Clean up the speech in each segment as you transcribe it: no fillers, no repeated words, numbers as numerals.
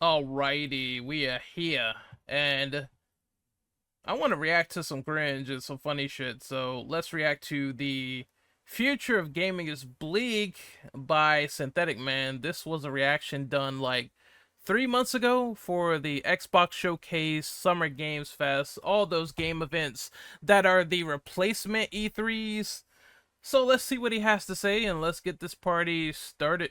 Alrighty, we are here, and I want to react to some cringe and some funny shit, so let's react to the Future of Gaming is Bleak by Synthetic Man. This was a reaction done like 3 months ago for the Xbox Showcase, Summer Games Fest, all those game events that are the replacement E3s. So let's see what he has to say, and let's get this party started.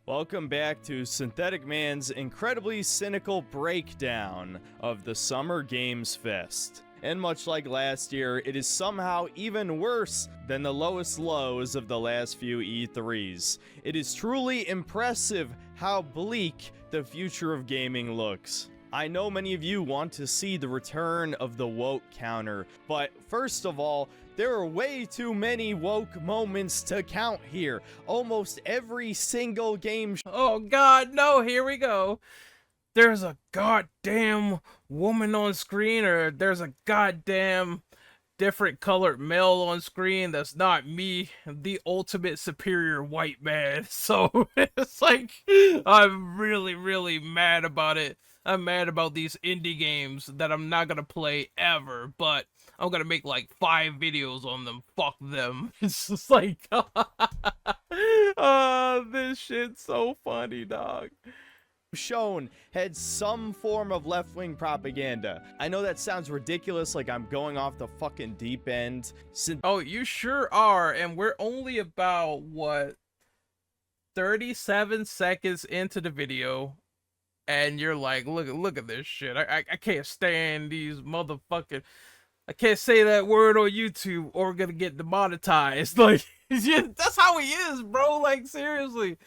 Welcome back to Synthetic Man's incredibly cynical breakdown of the Summer Games Fest. And much like last year, it is somehow even worse than the lowest lows of the last few E3s. It is truly impressive how bleak the future of gaming looks. I know many of you want to see the return of the woke counter, but first of all, there are way too many woke moments to count here. Almost every single game. Oh god, no, here we go. There's a goddamn woman on screen, or there's a goddamn different colored male on screen that's not me, the ultimate superior white man. So it's like, I'm really mad about it. I'm mad about these indie games that I'm not gonna play ever, but I'm gonna make like 5 videos on them. Fuck them. It's just like, this shit's so funny, dog. Shown had some form of left-wing propaganda. I know that sounds ridiculous, like I'm going off the fucking deep end. Oh, you sure are, and we're only about, what, 37 seconds into the video, and you're like, look at this shit. I can't stand these motherfucking... I can't say that word on YouTube or we're gonna get demonetized. Like, that's how he is, bro. Like, seriously.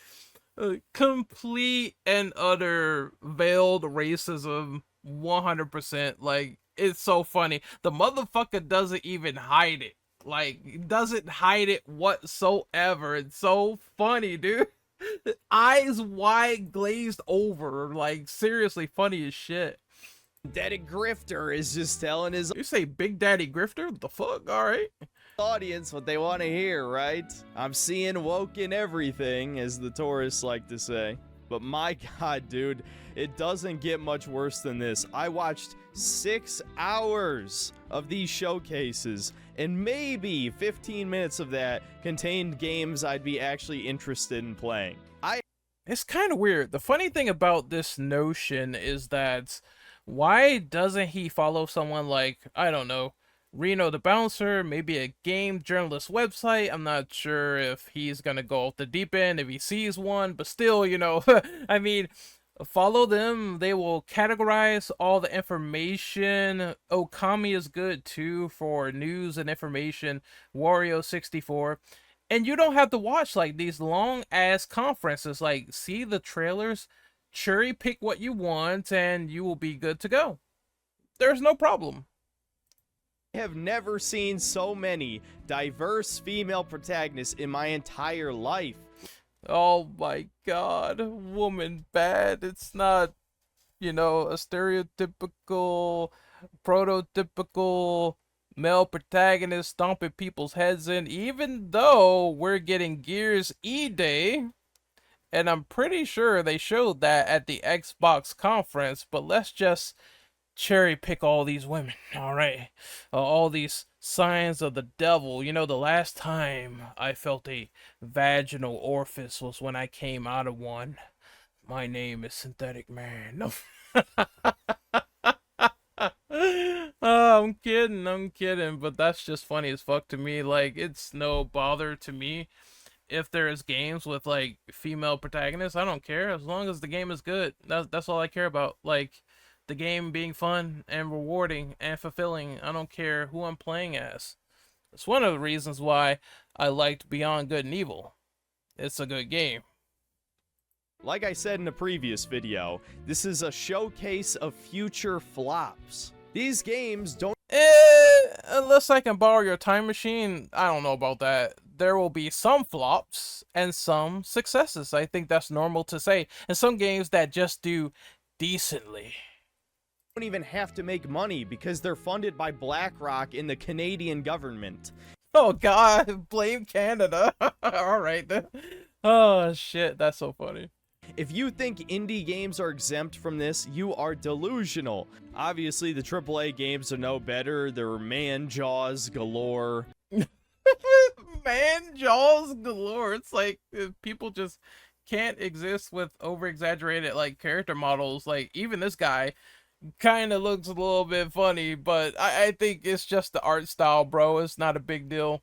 Complete and utter veiled racism, 100%. Like, it's so funny. The motherfucker doesn't even hide it. Like, doesn't hide it whatsoever. It's so funny, dude. Eyes wide, glazed over. Like, seriously funny as shit. Daddy Grifter is just telling his... You say Big Daddy Grifter? What the fuck? Alright. Audience what they want to hear, right? I'm seeing woke in everything, as the tourists like to say. But my god, dude, it doesn't get much worse than this. I watched 6 hours of these showcases, and maybe 15 minutes of that contained games I'd be actually interested in playing. It's kind of weird. The funny thing about this notion is that why doesn't he follow someone like, I don't know, Reno the Bouncer, maybe a game journalist website? I'm not sure if he's gonna go off the deep end if he sees one, but still, you know, I mean, follow them. They will categorize all the information. Okami is good too for news and information. Wario64. And you don't have to watch like these long ass conferences. Like, see the trailers, cherry pick what you want, and you will be good to go. There's no problem. I have never seen so many diverse female protagonists in my entire life. Oh my god, woman bad. It's not, you know, a stereotypical, prototypical male protagonist stomping people's heads in, even though we're getting Gears E-Day, and I'm pretty sure they showed that at the Xbox conference, but let's just cherry pick all these women, alright? All these signs of the devil. You know, the last time I felt a vaginal orifice was when I came out of one. My name is Synthetic Man. No. Oh, I'm kidding, but that's just funny as fuck to me. Like, it's no bother to me if there's games with like female protagonists. I don't care as long as the game is good. That's all I care about. Like, the game being fun and rewarding and fulfilling. I don't care who I'm playing as. It's one of the reasons why I liked Beyond Good and Evil. It's a good game. Like I said in a previous video, this is a showcase of future flops. These games don't... Unless I can borrow your time machine, I don't know about that. There will be some flops and some successes. I think that's normal to say. And some games that just do decently. Don't even have to make money because they're funded by BlackRock in the Canadian government. Oh god, blame Canada. Alright then. Oh shit, that's so funny. If you think indie games are exempt from this, you are delusional. Obviously, the AAA games are no better. They're man jaws galore. Man, jaws galore. It's like people just can't exist with over exaggerated like character models. Like even this guy kind of looks a little bit funny, but I think it's just the art style, bro. It's not a big deal.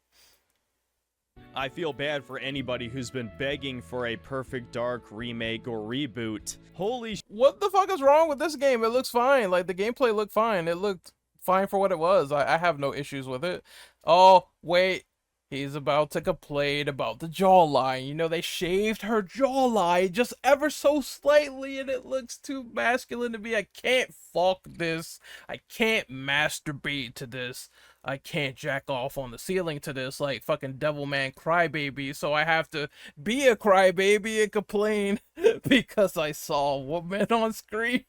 I feel bad for anybody who's been begging for a Perfect Dark remake or reboot. Holy What the fuck is wrong with this game? It looks fine. Like the gameplay looked fine. It looked fine for what it was. I have no issues with it. Oh, wait. He's about to complain about the jawline. You know, they shaved her jawline just ever so slightly and it looks too masculine to me. I can't fuck this. I can't masturbate to this. I can't jack off on the ceiling to this like fucking Devilman Crybaby. So I have to be a crybaby and complain because I saw a woman on screen.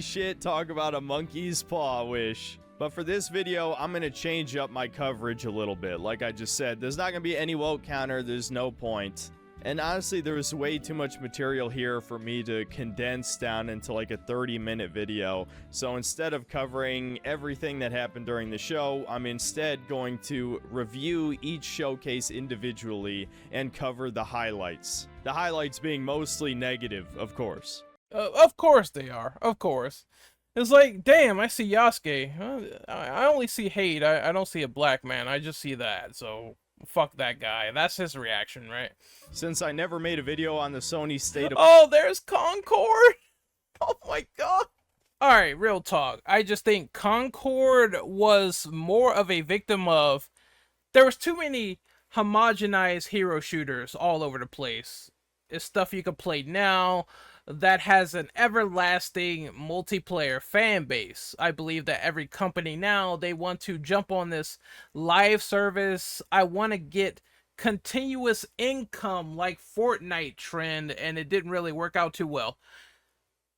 shit, talk about a monkey's paw wish. But for this video, I'm going to change up my coverage a little bit. Like I just said, there's not going to be any woke counter. There's no point. And honestly, there's way too much material here for me to condense down into like a 30-minute video. So instead of covering everything that happened during the show, I'm instead going to review each showcase individually and cover the highlights. The highlights being mostly negative, of course. Of course they are. Of course. It's like, damn, I see Yasuke. I only see hate. I don't see a black man. I just see that. So, fuck that guy. That's his reaction, right? Since I never made a video on the Sony state of... Oh, there's Concord! Oh my god! Alright, real talk. I just think Concord was more of a victim of... There was too many homogenized hero shooters all over the place. It's stuff you can play now that has an everlasting multiplayer fan base. I believe that every company now, they want to jump on this live service. I want to get continuous income like Fortnite trend, and it didn't really work out too well.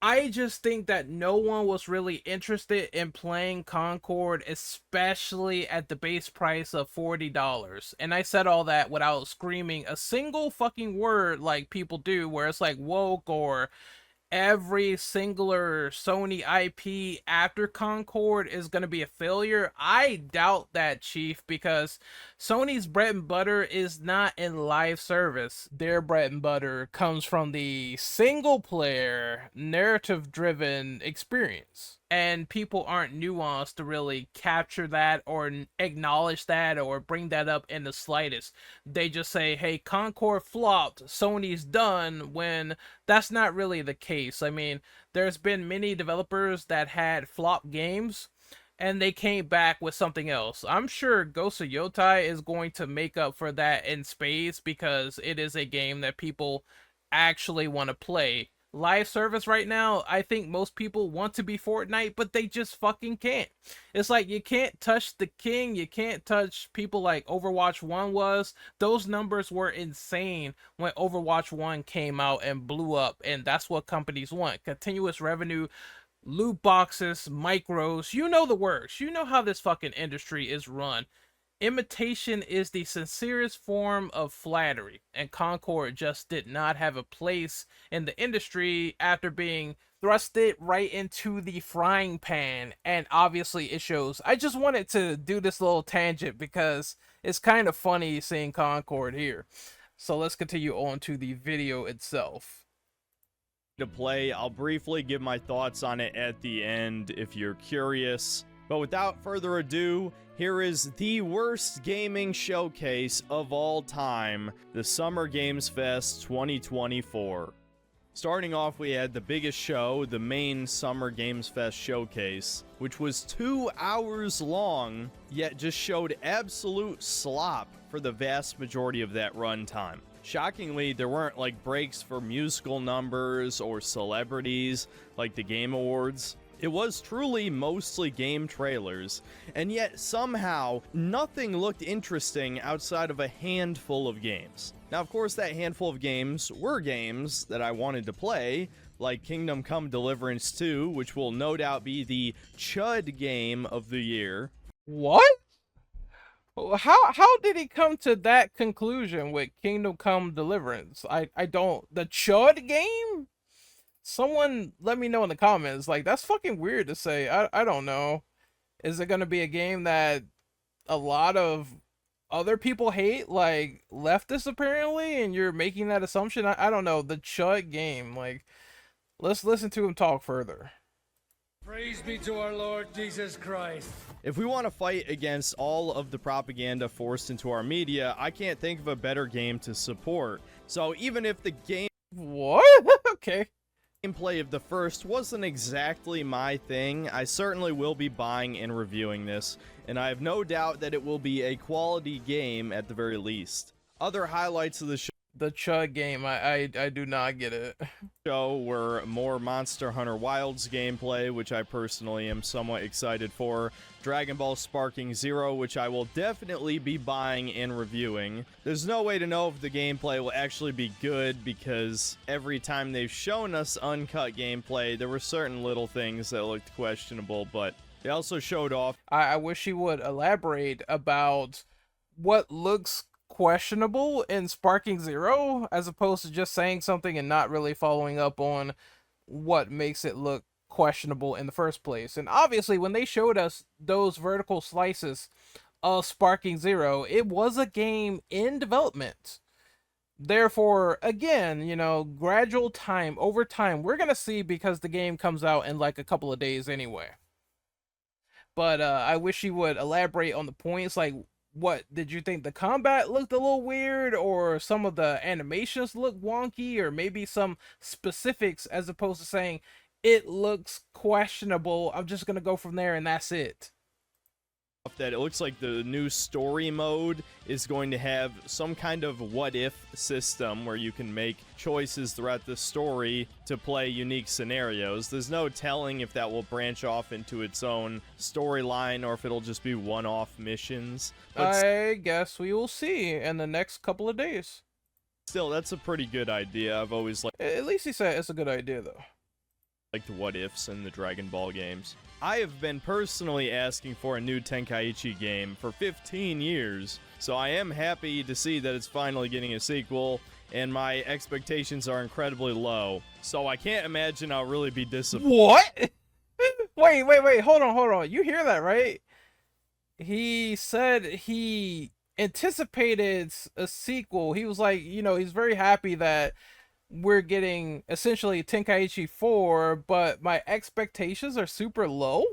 I just think that no one was really interested in playing Concord, especially at the base price of $40. And I said all that without screaming a single fucking word like people do, where it's like woke or every singular Sony IP after Concord is going to be a failure. I doubt that, Chief, because Sony's bread and butter is not in live service. Their bread and butter comes from the single player, narrative driven experience. And people aren't nuanced to really capture that or acknowledge that or bring that up in the slightest. They just say, hey, Concord flopped, Sony's done, when that's not really the case. I mean, there's been many developers that had flop games and they came back with something else. I'm sure Ghost of Yotai is going to make up for that in spades because it is a game that people actually want to play. Live service right now, I think most people want to be Fortnite, but they just fucking can't. It's like you can't touch the king, you can't touch people like Overwatch 1 was. Those numbers were insane when Overwatch 1 came out and blew up, and that's what companies want. Continuous revenue, loot boxes, micros, you know the works. You know how this fucking industry is run. Imitation is the sincerest form of flattery, and Concord just did not have a place in the industry after being thrusted right into the frying pan, and obviously it shows. I just wanted to do this little tangent because it's kind of funny seeing Concord here. So let's continue on to the video itself. To play, I'll briefly give my thoughts on it at the end if you're curious. But without further ado, here is the worst gaming showcase of all time, the Summer Games Fest 2024. Starting off, we had the biggest show, the main Summer Games Fest showcase, which was 2 hours long, yet just showed absolute slop for the vast majority of that runtime. Shockingly, there weren't like breaks for musical numbers or celebrities like the Game Awards. It was truly mostly game trailers, and yet somehow nothing looked interesting outside of a handful of games. Now, of course, that handful of games were games that I wanted to play, like Kingdom Come Deliverance 2, which will no doubt be the chud game of the year. What? How did he come to that conclusion with Kingdom Come Deliverance? I don't, the Chud game? Someone let me know in the comments. Like, that's fucking weird to say. I don't know. Is it gonna be a game that a lot of other people hate, like leftists apparently, and you're making that assumption? I don't know. The Chud game, like, let's listen to him talk further. Praise be to our Lord Jesus Christ. If we want to fight against all of the propaganda forced into our media, I can't think of a better game to support. So even if the What? Okay. gameplay of the first wasn't exactly my thing, I certainly will be buying and reviewing this, and I have no doubt that it will be a quality game at the very least. Other highlights of the The Chud game, I do not get it. show were more Monster Hunter Wilds gameplay, which I personally am somewhat excited for, Dragon Ball Sparking Zero, which I will definitely be buying and reviewing. There's no way to know if the gameplay will actually be good, because every time they've shown us uncut gameplay, there were certain little things that looked questionable, but they also showed off. I wish he would elaborate about what looks questionable in Sparking Zero, as opposed to just saying something and not really following up on what makes it look questionable in the first place. And obviously, when they showed us those vertical slices of Sparking Zero, it was a game in development. Therefore, again, you know, gradual time over time, we're gonna see, because the game comes out in like a couple of days anyway. But I wish he would elaborate on the points. Like, what did you think? The combat looked a little weird, or some of the animations look wonky, or maybe some specifics, as opposed to saying it looks questionable, I'm just gonna go from there and that's it. That it looks like the new story mode is going to have some kind of what if system where you can make choices throughout the story to play unique scenarios. There's no telling if that will branch off into its own storyline or if it'll just be one-off missions. But I guess we will see in the next couple of days. still, that's a pretty good idea. I've always At least he said it's a good idea, though. liked what ifs in the Dragon Ball games. I have been personally asking for a new Tenkaichi game for 15 years, so I am happy to see that it's finally getting a sequel, and my expectations are incredibly low, so I can't imagine I'll really be disappointed. What? wait, hold on. You hear that, right? He said he anticipated a sequel. He was like, you know, he's very happy that we're getting essentially Tenkaichi 4, but my expectations are super low.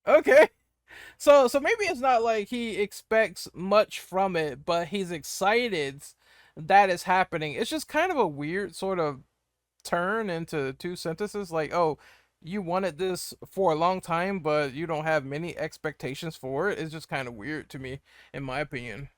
Okay. So maybe it's not like he expects much from it, but he's excited that is happening. It's just kind of a weird sort of turn into two sentences. Like, oh, you wanted this for a long time, but you don't have many expectations for it. It's just kind of weird to me, in my opinion.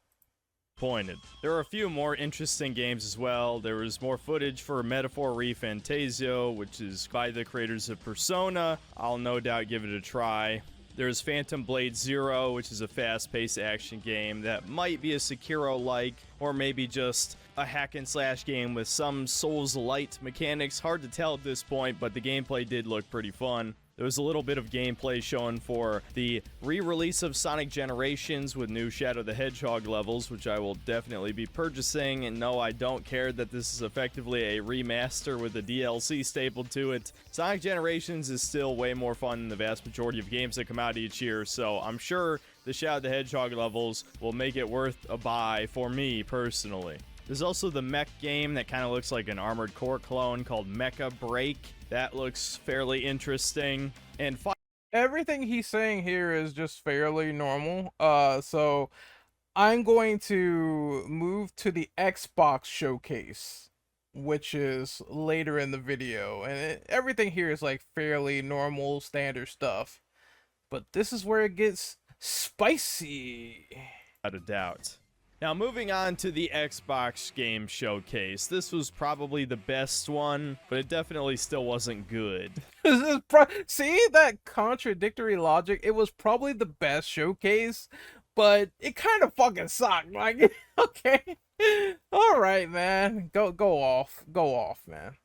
There are a few more interesting games as well. There was more footage for Metaphor ReFantasio, which is by the creators of Persona. I'll no doubt give it a try. There's Phantom Blade Zero, which is a fast-paced action game that might be a Sekiro-like, or maybe just a hack-and-slash game with some Souls-light mechanics. Hard to tell at this point, but the gameplay did look pretty fun. There was a little bit of gameplay shown for the re-release of Sonic Generations with new Shadow the Hedgehog levels, which I will definitely be purchasing. And no, I don't care that this is effectively a remaster with a DLC stapled to it. Sonic Generations is still way more fun than the vast majority of games that come out each year, so I'm sure the Shadow the Hedgehog levels will make it worth a buy for me personally. There's also the mech game that kind of looks like an Armored Core clone called Mecha Break. That looks fairly interesting. And Everything he's saying here is just fairly normal. So I'm going to move to the Xbox showcase, which is later in the video, and everything here is like fairly normal, standard stuff. But this is where it gets spicy. without a doubt. Now, moving on to the Xbox game showcase. This was probably the best one, but it definitely still wasn't good. See that contradictory logic? It was probably the best showcase, but it kind of fucking sucked. Like, okay, all right, man, go off, man.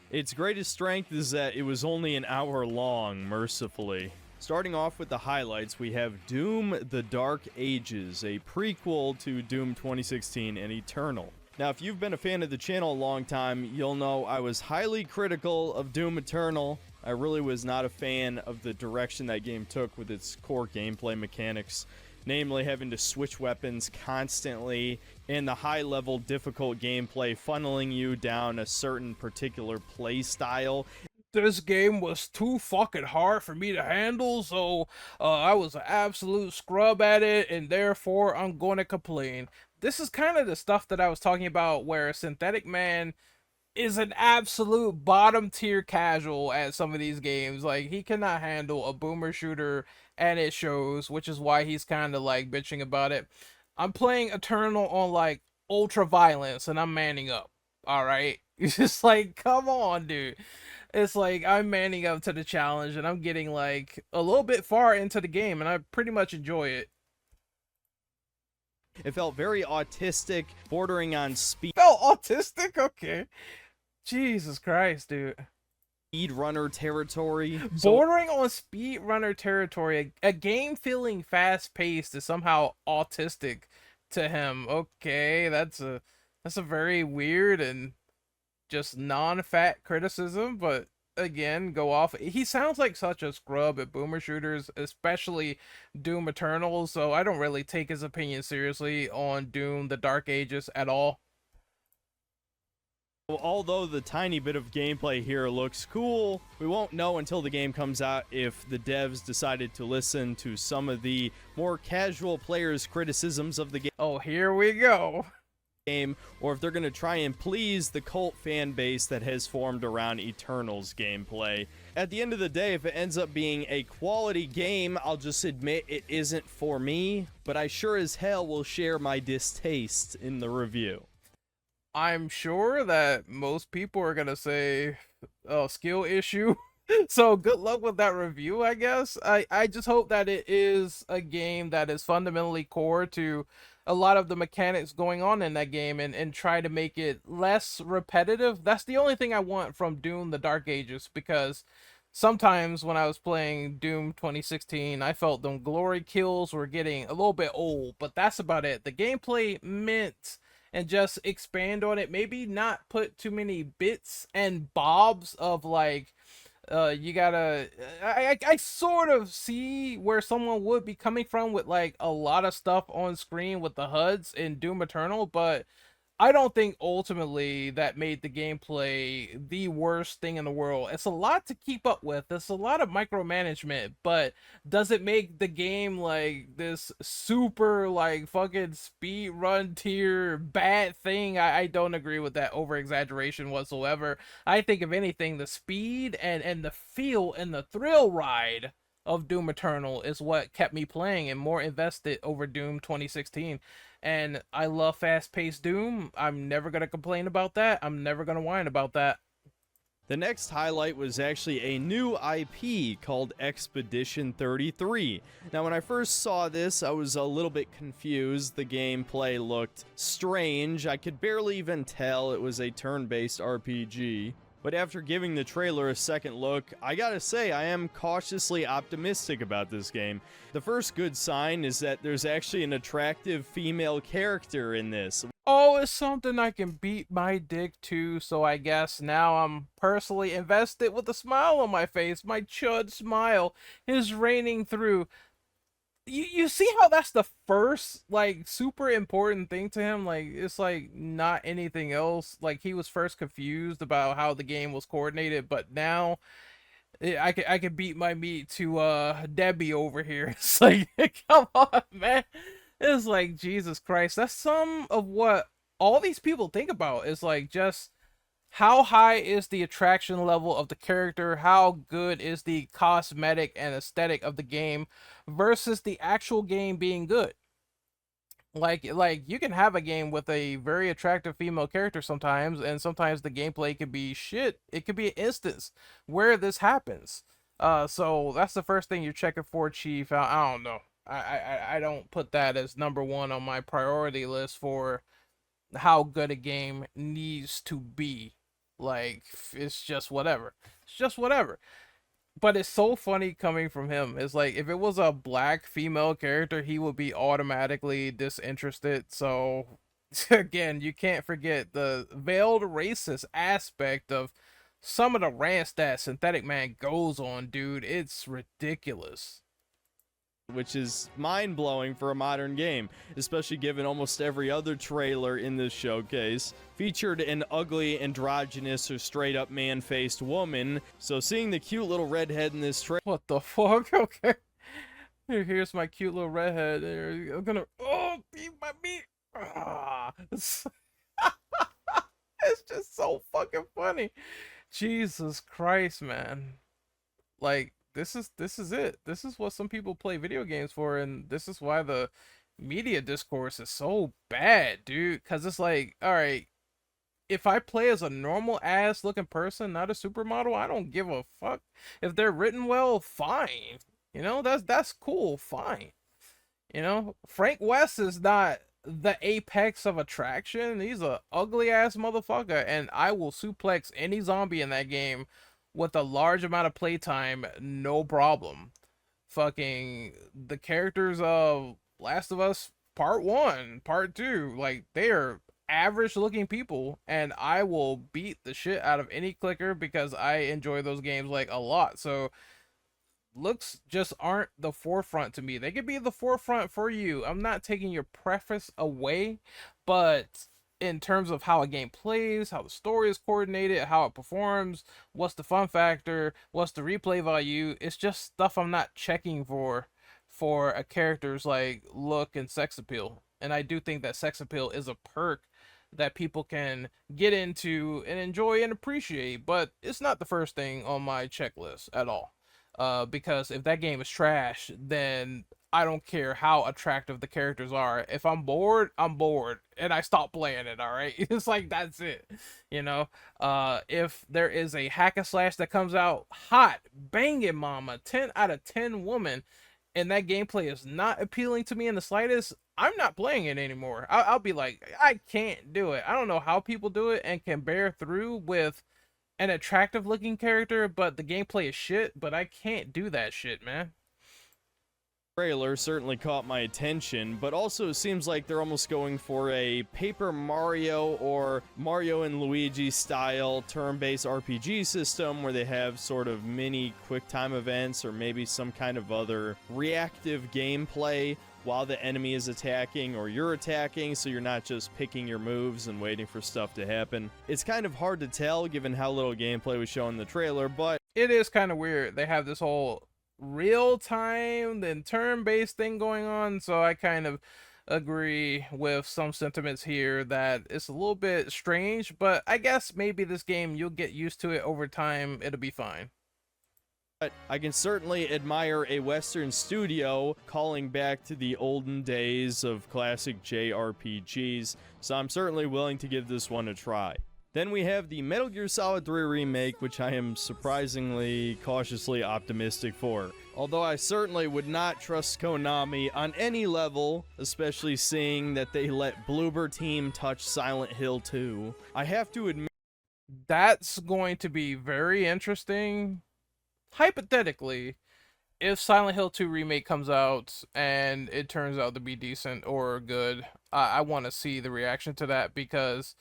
Its greatest strength is that it was only an hour long, mercifully. Starting off with the highlights, we have Doom: The Dark Ages, a prequel to Doom 2016 and Eternal. Now, if you've been a fan of the channel a long time, you'll know I was highly critical of Doom Eternal. I really was not a fan of the direction that game took with its core gameplay mechanics, namely having to switch weapons constantly and the high-level difficult gameplay funneling you down a certain particular play style. This game was too fucking hard for me to handle, so I was an absolute scrub at it, and therefore I'm going to complain. This is kind of the stuff that I was talking about where Synthetic Man is an absolute bottom tier casual at some of these games. Like, he cannot handle a boomer shooter, and it shows, which is why he's kind of like bitching about it. I'm playing Eternal on like ultra violence, and I'm manning up. All right, it's just like, come on, dude. It's like I'm manning up to the challenge, and I'm getting like a little bit far into the game, and I pretty much enjoy it. It felt very autistic, bordering on Felt autistic? Okay. Jesus Christ, dude. speedrunner territory. Bordering on speedrunner territory, a game feeling fast paced is somehow autistic to him. Okay, that's a very weird and just non-fat criticism, but again, go off. He sounds like such a scrub at boomer shooters, especially Doom Eternal, so I don't really take his opinion seriously on Doom: The Dark Ages at all. Although the tiny bit of gameplay here looks cool, we won't know until the game comes out if the devs decided to listen to some of the more casual players' criticisms of the game. Oh, here we go. Or if they're going to try and please the cult fan base that has formed around Eternal's gameplay. At the end of the day, if it ends up being a quality game, I'll just admit it isn't for me, but I sure as hell will share my distaste in the review. I'm sure that most people are gonna say, oh, skill issue. So good luck with that review, I guess. I just hope that it is a game that is fundamentally core to a lot of the mechanics going on in that game, and try to make it less repetitive. That's the only thing I want from Doom: The Dark Ages, because sometimes when I was playing Doom 2016, I felt them glory kills were getting a little bit old, but that's about it. The gameplay meant, and just expand on it, maybe not put too many bits and bobs of like, you gotta, I sort of see where someone would be coming from with like a lot of stuff on screen with the HUDs in Doom Eternal, but I don't think ultimately that made the gameplay the worst thing in the world. It's a lot to keep up with. It's a lot of micromanagement, but does it make the game like this super like fucking speed run tier bad thing? I don't agree with that over exaggeration whatsoever. I think if anything, the speed and the feel and the thrill ride of Doom Eternal is what kept me playing and more invested over Doom 2016. And I love fast-paced Doom. I'm never going to complain about that. I'm never going to whine about that. The next highlight was actually a new IP called Expedition 33. Now, when I first saw this, I was a little bit confused. The gameplay looked strange. I could barely even tell it was a turn-based RPG. But after giving the trailer a second look, I gotta say I am cautiously optimistic about this game. The first good sign is that there's actually an attractive female character in this. Oh, it's something I can beat my dick to, so I guess now I'm personally invested with a smile on my face. My chud smile is raining through. You see how that's the first like super important thing to him? Like, it's like not anything else. Like, he was first confused about how the game was coordinated, but now I can beat my meat to Debbie over here. It's like, come on, man. It's like, Jesus Christ. That's some of what all these people think about. Is like, just how high is the attraction level of the character? How good is the cosmetic and aesthetic of the game versus the actual game being good? Like you can have a game with a very attractive female character sometimes, and sometimes the gameplay could be shit. It could be an instance where this happens. So that's the first thing you're checking for, Chief. I don't know. I don't put that as number one on my priority list for how good a game needs to be. Like, it's just whatever. It's just whatever. but it's so funny coming from him. It's like if it was a black female character, he would be automatically disinterested. So again, you can't forget the veiled racist aspect of some of the rants that Synthetic Man goes on, dude. It's ridiculous. which is mind blowing for a modern game, especially given almost every other trailer in this showcase featured an ugly, androgynous, or straight up man faced woman. So seeing the cute little redhead in this trailer. What the fuck? Okay. Here's my cute little redhead. I'm gonna beat my meat. It's just so fucking funny. Jesus Christ, man. Like this is it. This is what some people play video games for, and this is why the media discourse is so bad, dude. Cause it's like, all right, if I play as a normal ass looking person, not a supermodel, I don't give a fuck. If they're written well, fine. You know, that's cool, fine. You know, Frank West is not the apex of attraction. He's a ugly ass motherfucker, and I will suplex any zombie in that game with a large amount of playtime, no problem. Fucking the characters of Last of Us Part 1, Part 2, like they are average looking people, and I will beat the shit out of any clicker because I enjoy those games like a lot. So looks just aren't the forefront to me. They could be the forefront for you. I'm not taking your preference away, but in terms of how a game plays, how the story is coordinated, how it performs, what's the fun factor, what's the replay value, it's just stuff I'm not checking for a character's like look and sex appeal. And I do think that sex appeal is a perk that people can get into and enjoy and appreciate, but it's not the first thing on my checklist at all. Because if that game is trash, then I don't care how attractive the characters are. If I'm bored, I'm bored, and I stop playing it. All right, it's like that's it. You know, if there is a hack and slash that comes out hot, banging mama, 10 out of 10 woman, and that gameplay is not appealing to me in the slightest, I'm not playing it anymore. I'll be like, I can't do it. I don't know how people do it and can bear through with an attractive looking character, but the gameplay is shit, but I can't do that shit, man. Trailer certainly caught my attention, but also seems like they're almost going for a Paper Mario or Mario and Luigi style turn-based RPG system where they have sort of mini quick time events or maybe some kind of other reactive gameplay while the enemy is attacking or you're attacking, so you're not just picking your moves and waiting for stuff to happen. It's kind of hard to tell given how little gameplay was shown in the trailer, but it is kind of weird. They have this whole real time then turn-based thing going on, so I kind of agree with some sentiments here that it's a little bit strange, but I guess maybe this game you'll get used to it over time. It'll be fine. I can certainly admire a Western studio calling back to the olden days of classic JRPGs, so I'm certainly willing to give this one a try. Then we have the Metal Gear Solid 3 remake, which I am surprisingly cautiously optimistic for. Although I certainly would not trust Konami on any level, especially seeing that they let Bloober Team touch Silent Hill 2. I have to admit that's going to be very interesting. Hypothetically, if Silent Hill 2 remake comes out and it turns out to be decent or good, I want to see the reaction to that, because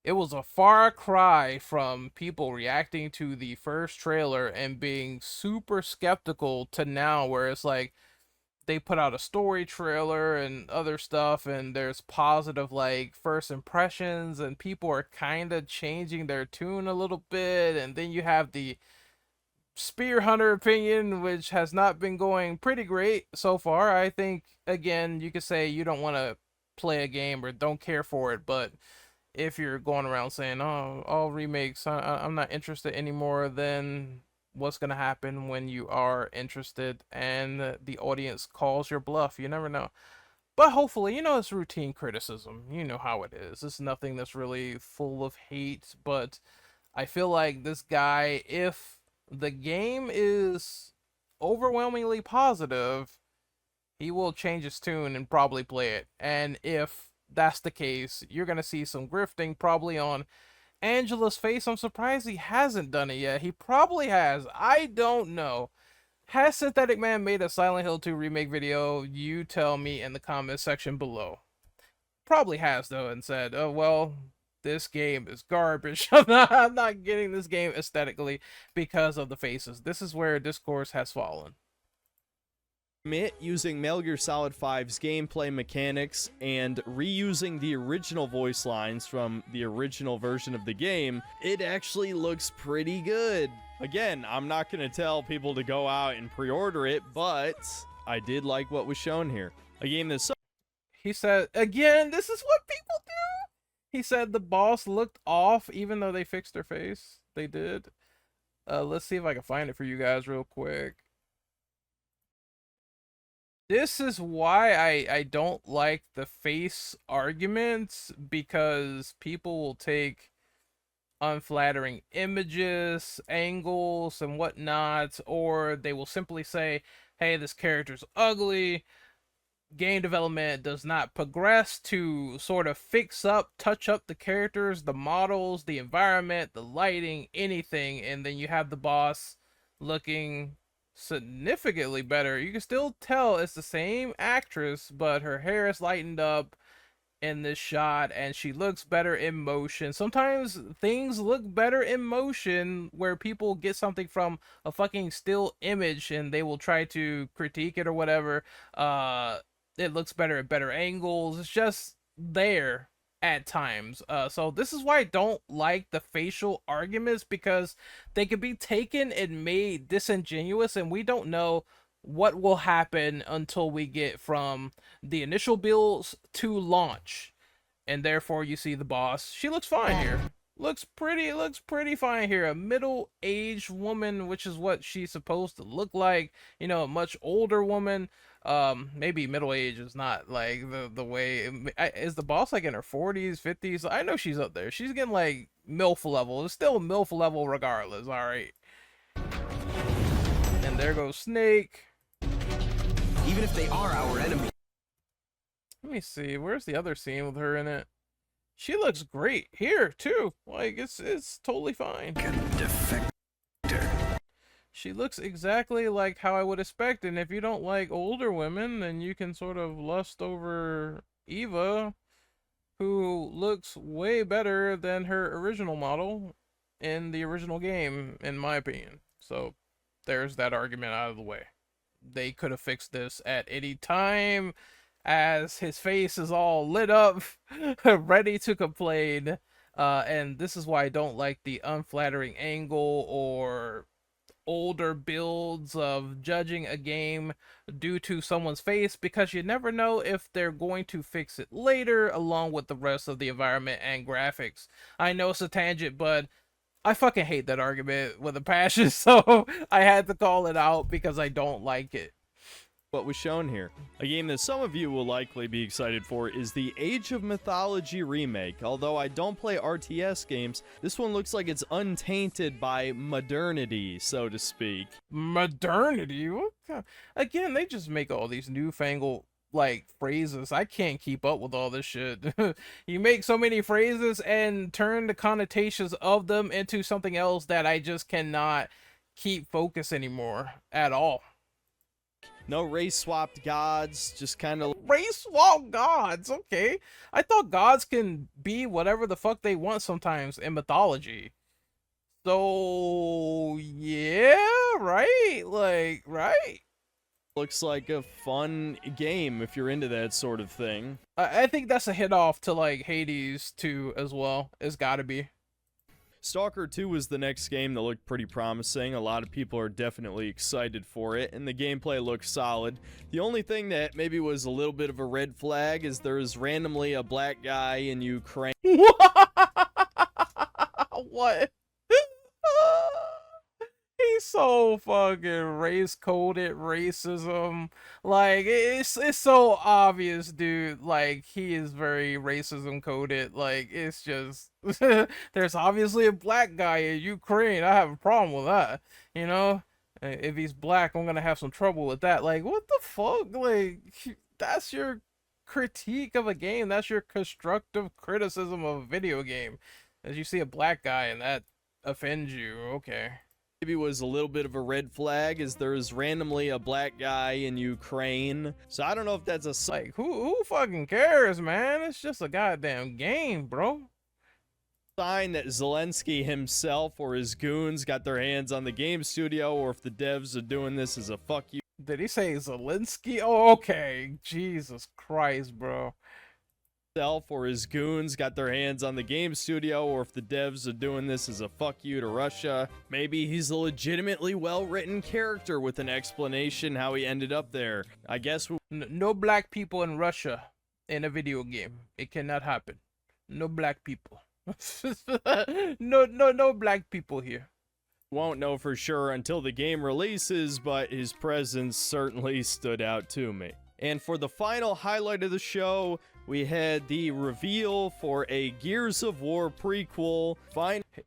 it was a far cry from people reacting to the first trailer and being super skeptical to now where it's like they put out a story trailer and other stuff and there's positive like first impressions and people are kind of changing their tune a little bit, and then you have the Spear Hunter opinion, which has not been going pretty great so far. I think, again, you could say you don't want to play a game or don't care for it, but if you're going around saying, oh, all remakes, I'm not interested anymore, then what's going to happen when you are interested and the audience calls your bluff? You never know. But hopefully, it's routine criticism. You know how it is. It's nothing that's really full of hate, but I feel like this guy, if the game is overwhelmingly positive, he will change his tune and probably play it. And if that's the case, you're going to see some grifting probably on Angela's face. I'm surprised he hasn't done it yet. He probably has. I don't know. Has Synthetic Man made a Silent Hill 2 remake video? You tell me in the comment section below. Probably has though, and said, "Oh well, this game is garbage. I'm not getting this game aesthetically because of the faces." This is where discourse has fallen. Using Metal Gear Solid 5's gameplay mechanics and reusing the original voice lines from the original version of the game, it actually looks pretty good. Again, I'm not going to tell people to go out and pre-order it, but I did like what was shown here. A game that's so He said, again, this is what people do. He said the boss looked off even though they fixed their face. They did. Let's see if I can find it for you guys real quick. This is why I don't like the face arguments, because people will take unflattering images, angles, and whatnot, or they will simply say, hey, this character's ugly. Game development does not progress to sort of fix up, touch up the characters, the models, the environment, the lighting, anything, and then you have the boss looking significantly better. You can still tell it's the same actress, but her hair is lightened up in this shot and she looks better in motion. Sometimes things look better in motion where people get something from a fucking still image and they will try to critique it or whatever. It looks better at better angles. It's just there at times. So this is why I don't like the facial arguments, because they can be taken and made disingenuous, and we don't know what will happen until we get from the initial builds to launch. And therefore you see the boss. She looks fine here. Looks pretty fine here. A middle-aged woman, which is what she's supposed to look like. You know, a much older woman. Maybe middle age is not like the way. Is the boss like in her 40s, 50s? I know she's up there. She's getting like MILF level. It's still MILF level regardless. All right. And there goes Snake. Even if they are our enemy. Let me see. Where's the other scene with her in it? She looks great here too. Like it's totally fine. Defector. She looks exactly like how I would expect, and if you don't like older women, then you can sort of lust over Eva, who looks way better than her original model in the original game, in my opinion. So there's that argument out of the way. They could have fixed this at any time, as his face is all lit up, ready to complain. And this is why I don't like the unflattering angle or older builds of judging a game due to someone's face, because you never know if they're going to fix it later along with the rest of the environment and graphics. I know it's a tangent, but I fucking hate that argument with a passion, so I had to call it out because I don't like it. what was shown here. A game that some of you will likely be excited for is the Age of Mythology remake. Although I don't play RTS games, this one looks like it's untainted by modernity, so to speak. Modernity? What kind? Again, they just make all these newfangled like phrases. I can't keep up with all this shit. You make so many phrases and turn the connotations of them into something else that I just cannot keep focus anymore at all. No race-swapped gods, just kind of Race swap gods, okay. I thought gods can be whatever the fuck they want sometimes in mythology. So yeah, right? Like, right? looks like a fun game if you're into that sort of thing. I think that's a hit off to like Hades 2 as well. It's gotta be. Stalker 2 was the next game that looked pretty promising. A lot of people are definitely excited for it, and the gameplay looks solid. The only thing that maybe was a little bit of a red flag is there's randomly a black guy in Ukraine. What? He's so fucking race-coded racism. Like, it's so obvious, dude. Like, he is very racism-coded. Like, it's just... There's obviously a black guy in Ukraine. I have a problem with that, you know? If he's black, I'm gonna have some trouble with that. Like, what the fuck? Like, that's your critique of a game. That's your constructive criticism of a video game. As you see a black guy and that offends you, okay. Maybe was a little bit of a red flag, as there's randomly a black guy in Ukraine. So I don't know if that's a Like, who fucking cares, man? It's just a goddamn game, bro. sign that Zelensky himself or his goons got their hands on the game studio, or if the devs are doing this as a fuck you Did he say Zelensky? Oh, okay. Jesus Christ, bro. himself or his goons got their hands on the game studio, or if the devs are doing this as a fuck you to Russia. Maybe he's a legitimately well-written character with an explanation how he ended up there. I guess No black people in Russia in a video game. It cannot happen. No black people. No black people here. won't know for sure until the game releases, but his presence certainly stood out to me. And for the final highlight of the show, we had the reveal for a Gears of War prequel.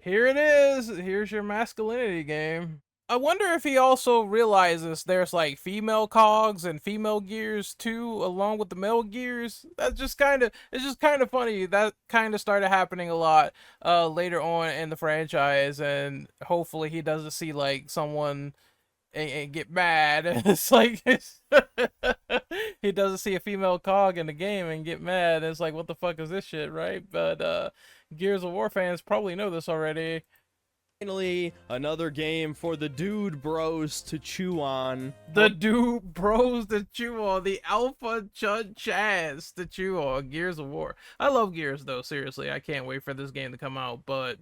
Here it is. Here's your masculinity game. I wonder if he also realizes there's like female cogs and female gears too, along with the male gears. It's just kind of funny. That kind of started happening a lot later on in the franchise, and hopefully he doesn't see like someone and get mad. It's like he doesn't see a female cog in the game and get mad. It's like, what the fuck is this shit, right? But Gears of War fans probably know this already. Finally, another game for the dude bros to chew on. The dude bros to chew on. The alpha chud chads to chew on. Gears of War. I love Gears though, seriously. I can't wait for this game to come out, but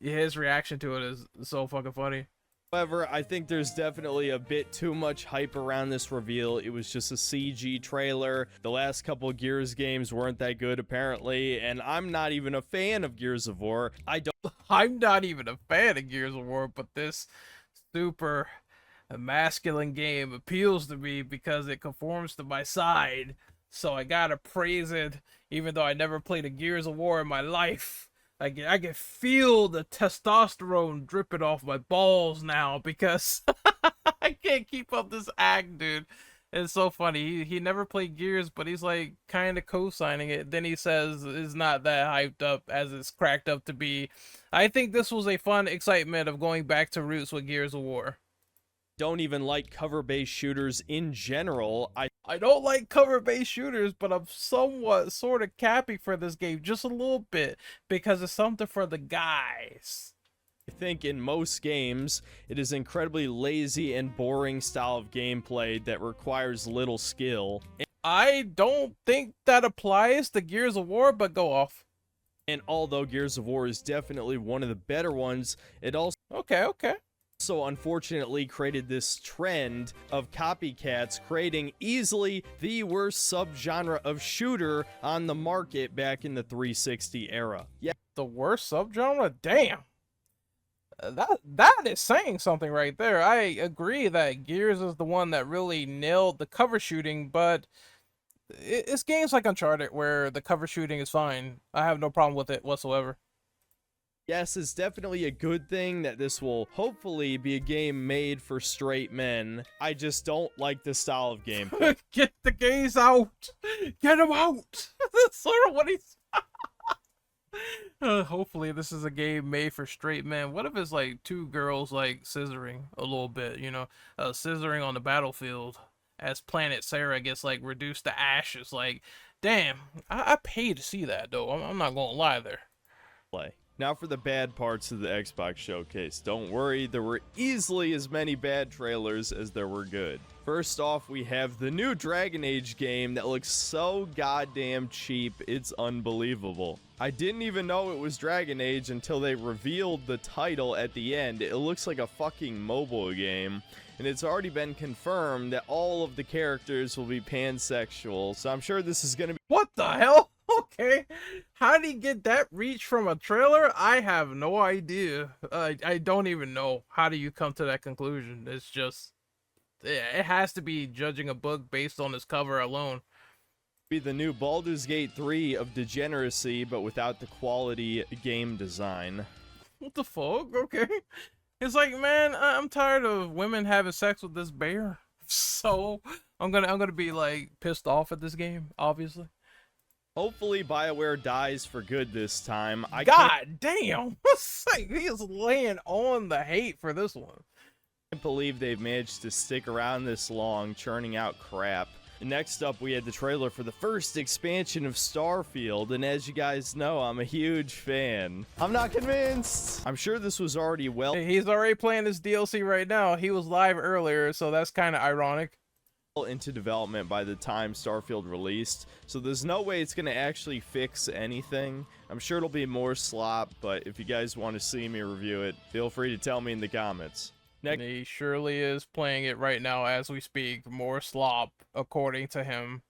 his reaction to it is so fucking funny. However, I think there's definitely a bit too much hype around this reveal. It was just a CG trailer. The last couple of Gears games weren't that good, apparently, and I'm not even a fan of Gears of War. I'm not even a fan of Gears of War, but this super masculine game appeals to me because it conforms to my side. So I gotta praise it, even though I never played a Gears of War in my life. I can feel the testosterone dripping off my balls now because I can't keep up this act, dude. It's so funny. He never played Gears, but he's like kind of co-signing it. Then he says it's not that hyped up as it's cracked up to be. I think this was a fun excitement of going back to roots with Gears of War. Don't even like cover-based shooters in general. I don't like cover-based shooters, but I'm somewhat sort of capping for this game just a little bit because it's something for the guys. I think in most games, it is incredibly lazy and boring style of gameplay that requires little skill. I don't think that applies to Gears of War, but go off. And although Gears of War is definitely one of the better ones, it also unfortunately created this trend of copycats creating easily the worst subgenre of shooter on the market back in the 360 era. Yeah, the worst subgenre? Damn. That is saying something right there. I agree that Gears is the one that really nailed the cover shooting, but it's games like Uncharted where the cover shooting is fine. I have no problem with it whatsoever. yes, it's definitely a good thing that this will hopefully be a game made for straight men. I just don't like this style of gameplay. Get the gays out! Get them out! That's sort of what he's... Hopefully this is a game made for straight men. What if it's like two girls like scissoring a little bit, you know, scissoring on the battlefield as Planet Sarah gets like reduced to ashes? Like, damn, I pay to see that though. I'm not gonna lie there. Now for the bad parts of the Xbox showcase. Don't worry, there were easily as many bad trailers as there were good. First off, we have the new Dragon Age game that looks so goddamn cheap, it's unbelievable. I didn't even know it was Dragon Age until they revealed the title at the end. It looks like a fucking mobile game, and it's already been confirmed that all of the characters will be pansexual, so I'm sure this is gonna be— What the hell? Okay, how did he get that reach from a trailer? I have no idea. I don't even know. How do you come to that conclusion? It's just, it has to be judging a book based on its cover alone. Be the new Baldur's Gate 3 of degeneracy, but without the quality game design. What the fuck? Okay, it's like, man, I'm tired of women having sex with this bear, so I'm gonna be like pissed off at this game, obviously. Hopefully BioWare dies for good this time. I can't God damn! He is laying on the hate for this one. believe they've managed to stick around this long, churning out crap. Next up, we had the trailer for the first expansion of Starfield, and as you guys know, I'm a huge fan. I'm not convinced! I'm sure this was already well He's already playing this DLC right now. He was live earlier, so that's kind of ironic. into development by the time Starfield released, so there's no way it's going to actually fix anything. I'm sure it'll be more slop, but if you guys want to see me review it, feel free to tell me in the comments. Next. He surely is playing it right now as we speak. More slop, according to him.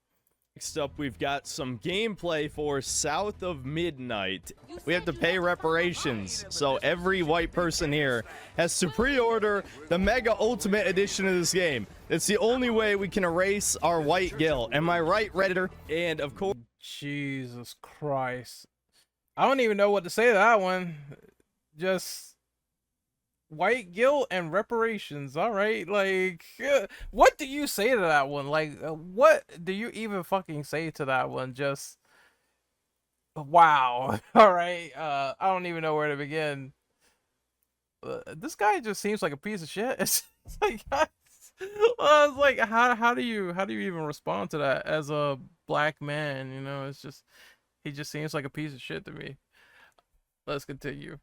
Next up, we've got some gameplay for South of Midnight. We have to pay reparations, so every white person here has to pre-order the Mega Ultimate Edition of this game. It's the only way we can erase our white guilt. Am I right, Redditor? And of course... Jesus Christ. I don't even know what to say to that one. Just... white guilt and reparations. All right, like, what do you say to that one? Like, what do you even fucking say to that one? Just, wow. All right, I don't even know where to begin. This guy just seems like a piece of shit. It's like, I was like, how do you even respond to that as a black man? You know, it's just, he just seems like a piece of shit to me. Let's continue.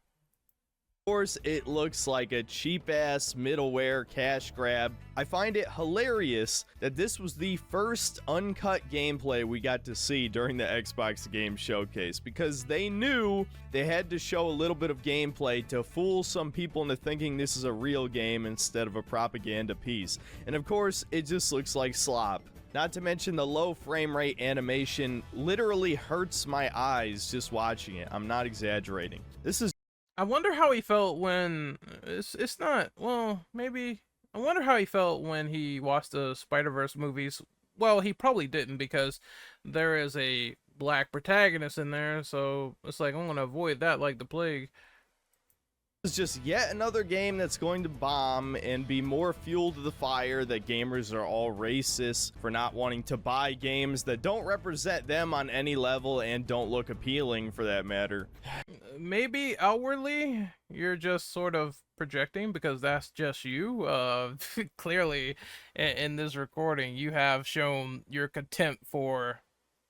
course, it looks like a cheap-ass middleware cash grab. I find it hilarious that this was the first uncut gameplay we got to see during the Xbox Game Showcase, because they knew they had to show a little bit of gameplay to fool some people into thinking this is a real game instead of a propaganda piece. And of course, it just looks like slop. Not to mention the low frame rate animation literally hurts my eyes just watching it. I'm not exaggerating. This is... I wonder how he felt when it's not, well, maybe I wonder how he felt when he watched the Spider-Verse movies. Well, he probably didn't, because there is a black protagonist in there, so it's like I'm gonna avoid that like the plague. It's just yet another game that's going to bomb and be more fuel to the fire that gamers are all racist for not wanting to buy games that don't represent them on any level and don't look appealing for that matter. Maybe outwardly you're just sort of projecting, because that's just you. Clearly in this recording you have shown your contempt for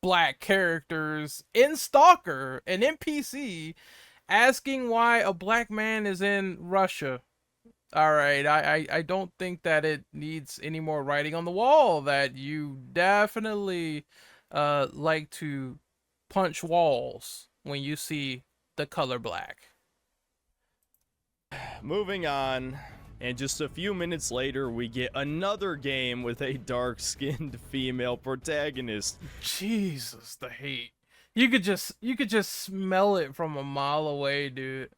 black characters in Stalker, an NPC asking why a black man is in Russia. All right, I don't think that it needs any more writing on the wall that you definitely like to punch walls when you see the color black. Moving on, and just a few minutes later we get another game with a dark-skinned female protagonist. Jesus, the hate. You could just smell it from a mile away, dude.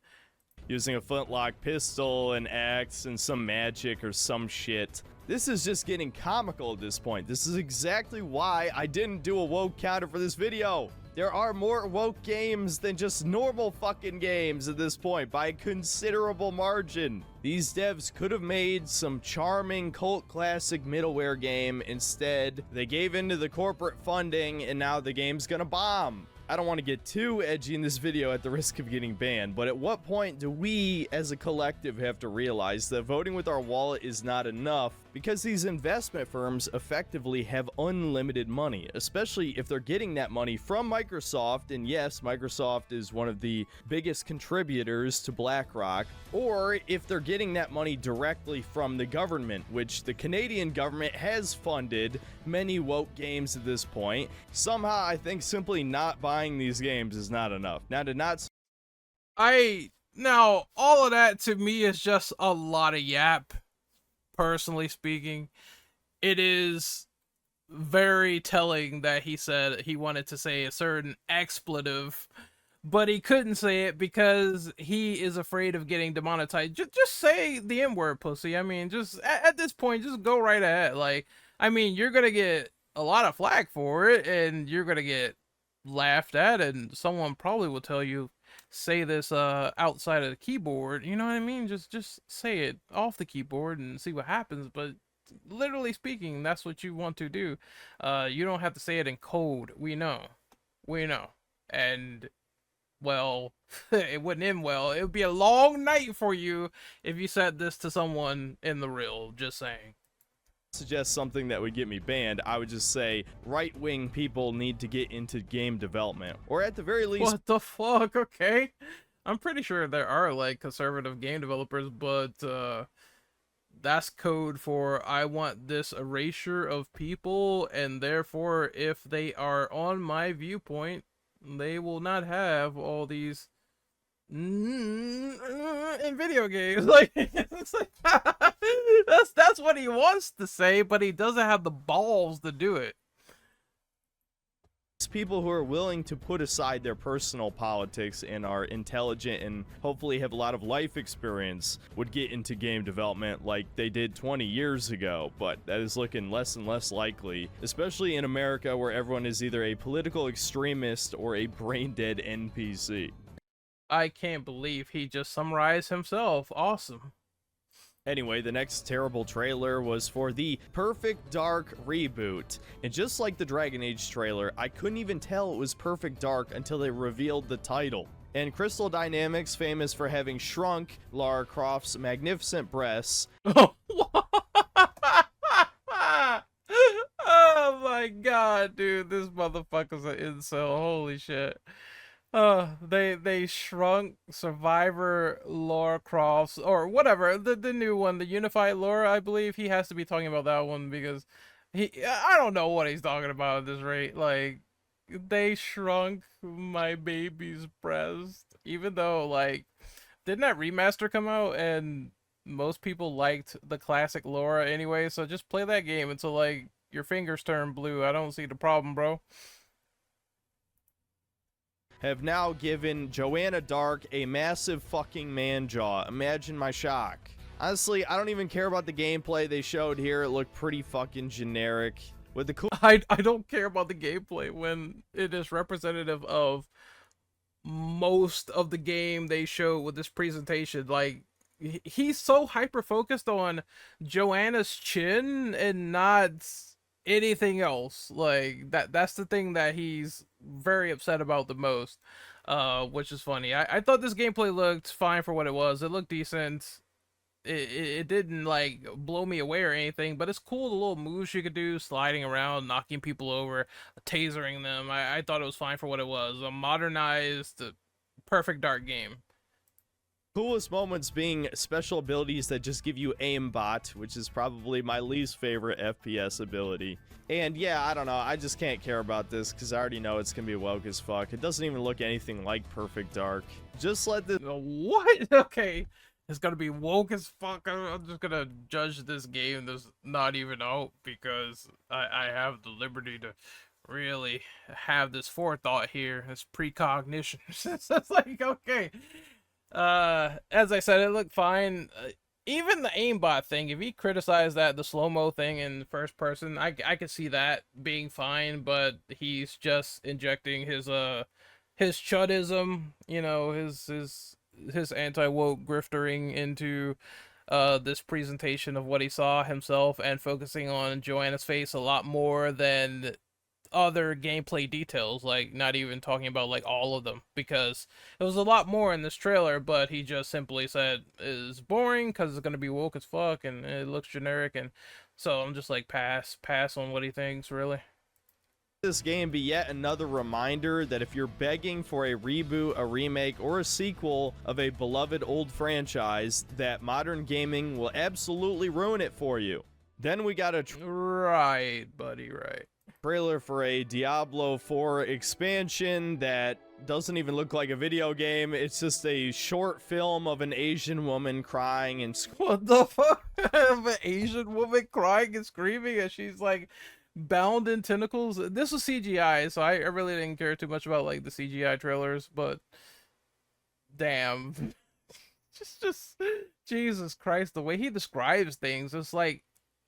Using a flintlock pistol, an axe, and some magic or some shit. This is just getting comical at this point. This is exactly why I didn't do a woke counter for this video. There are more woke games than just normal fucking games at this point by a considerable margin. These devs could have made some charming cult classic middleware game. Instead, they gave into the corporate funding and now the game's gonna bomb. I don't want to get too edgy in this video at the risk of getting banned, but at what point do we as a collective have to realize that voting with our wallet is not enough, because these investment firms effectively have unlimited money, especially if they're getting that money from Microsoft, and yes, Microsoft is one of the biggest contributors to BlackRock, or if they're getting that money directly from the government, which the Canadian government has funded many woke games at this point. Somehow I think simply not buying these games is not enough. Now all of that to me is just a lot of yap. Personally speaking, it is very telling that he said he wanted to say a certain expletive, but he couldn't say it because he is afraid of getting demonetized. Just say the N-word, pussy. I mean, just at this point, just go right ahead. Like, I mean, you're gonna get a lot of flack for it, and you're gonna get laughed at, and someone probably will tell you, say this outside of the keyboard. You know what I mean? Just say it off the keyboard and see what happens. But literally speaking, that's what you want to do. You don't have to say it in code, we know. We know. And, well, it wouldn't end well. It would be a long night for you if you said this to someone in the real, just saying. Suggest something that would get me banned, I would just say right-wing people need to get into game development, or at the very least. What the fuck? Okay. I'm pretty sure there are, like, conservative game developers, but, that's code for I want this erasure of people, and therefore, if they are on my viewpoint, they will not have all these in video games. Like, it's like that's what he wants to say, but he doesn't have the balls to do it. People who are willing to put aside their personal politics and are intelligent and hopefully have a lot of life experience would get into game development like they did 20 years ago, but that is looking less and less likely, especially in America where everyone is either a political extremist or a brain-dead NPC. I can't believe he just summarized himself. Awesome. Anyway, the next terrible trailer was for the Perfect Dark reboot. And just like the Dragon Age trailer, I couldn't even tell it was Perfect Dark until they revealed the title. And Crystal Dynamics, famous for having shrunk Lara Croft's magnificent breasts. Oh, oh my god, dude, this motherfucker's an incel. Holy shit. They shrunk Survivor Lara Croft's, or whatever, the new one, the Unified Lara, I believe. He has to be talking about that one because I don't know what he's talking about at this rate. Like, they shrunk my baby's breast, even though, like, didn't that remaster come out and most people liked the classic Lara anyway? So just play that game until, like, your fingers turn blue. I don't see the problem, bro. Have now given Joanna Dark a massive fucking man jaw. Imagine my shock. Honestly, I don't even care about the gameplay they showed here. It looked pretty fucking generic. With the cool I don't care about the gameplay when it is representative of most of the game they show with this presentation. Like, he's so hyper focused on Joanna's chin and not anything else. Like, that's the thing that he's very upset about the most, which is funny. I thought this gameplay looked fine for what it was. It looked decent. It didn't, like, blow me away or anything, but it's cool, the little moves you could do, sliding around, knocking people over, tasering them. I thought it was fine for what it was. A modernized Perfect Dark game. coolest moments being special abilities that just give you aimbot, which is probably my least favorite FPS ability. And yeah, I don't know, I just can't care about this because I already know it's gonna be woke as fuck. It doesn't even look anything like Perfect Dark. Just let this— What? Okay, it's gonna be woke as fuck. I'm just gonna judge this game that's not even out because I have the liberty to really have this forethought here, this precognition. It's like, okay. As I said, it looked fine. Even the aimbot thing, if he criticized that, the slow-mo thing in first person, I could see that being fine, but he's just injecting his chudism, you know, his anti-woke griftering into this presentation of what he saw himself, and focusing on Joanna's face a lot more than other gameplay details, like not even talking about like all of them, because it was a lot more in this trailer, but he just simply said it's boring because it's gonna be woke as fuck and it looks generic, and so I'm just like pass on what he thinks, really. this game be yet another reminder that if you're begging for a reboot, a remake, or a sequel of a beloved old franchise, that modern gaming will absolutely ruin it for you. Then we got a Right, buddy, right. trailer for a Diablo 4 expansion that doesn't even look like a video game. It's just a short film of an Asian woman crying and What the fuck? Of an Asian woman crying and screaming as she's like bound in tentacles. This was CGI, so I really didn't care too much about like the CGI trailers, but damn. just Jesus Christ, the way he describes things, it's like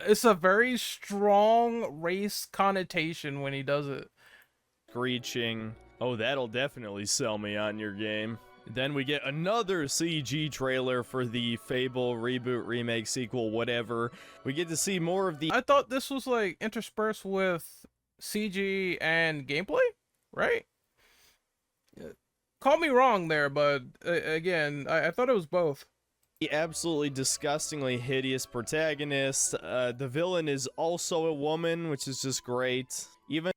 it's a very strong race connotation when he does it. screeching. Oh, that'll definitely sell me on your game. Then we get another CG trailer for the Fable reboot, remake, sequel, whatever. We get to see more of the— I thought this was like interspersed with CG and gameplay, right? Call me wrong there, but again, I thought it was both. The absolutely disgustingly hideous protagonist. The villain is also a woman, which is just great. Even